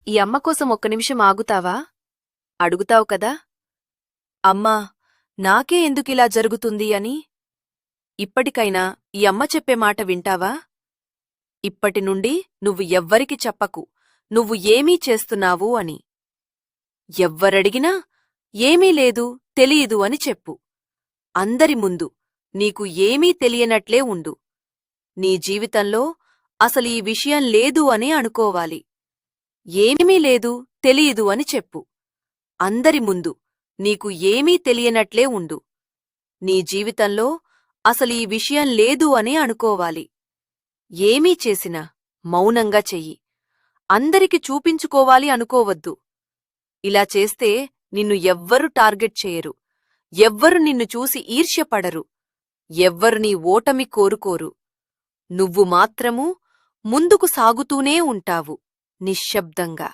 ఈ అమ్మ కోసం ఒక్క నిమిషం ఆగుతావా? అడుగుతావు కదా? అమ్మా, నాకే ఎందుకిలా జరుగుతుంది అని? ఇప్పటికైనా ఈ అమ్మ చెప్పే మాట వింటావా? ఇప్పటి నుండి నువ్వు ఎవ్వరికి చెప్పకు, నువ్వు ఏమీ చేస్తున్నావు అని. ఎవ్వరడిగినా ఏమీ లేదు, తెలీదు అని చెప్పు. అందరి ముందు నీకు ఏమీ తెలియనట్లే ఉండు. నీ జీవితంలో అసలు ఈ విషయం లేదు అని అనుకోవాలి. ఏమీ లేదు, తెలీదు అని చెప్పు. అందరి ముందు నీకు ఏమీ తెలియనట్లే ఉండు. నీ జీవితంలో అసలు ఈ విషయం లేదు అని అనుకోవాలి. ఏమీ చేసినా మౌనంగా చెయ్యి. అందరికి చూపించుకోవాలి అనుకోవద్దు. ఇలా చేస్తే నిన్ను ఎవ్వరు టార్గెట్ చేయరు. ఎవ్వరు నిన్ను చూసి ఈర్ష్యపడరు. ఎవ్వరు నీ ఓటమి కోరుకోరు. నువ్వు మాత్రము ముందుకు సాగుతూనే ఉంటావు, నిశ్శబ్దంగా.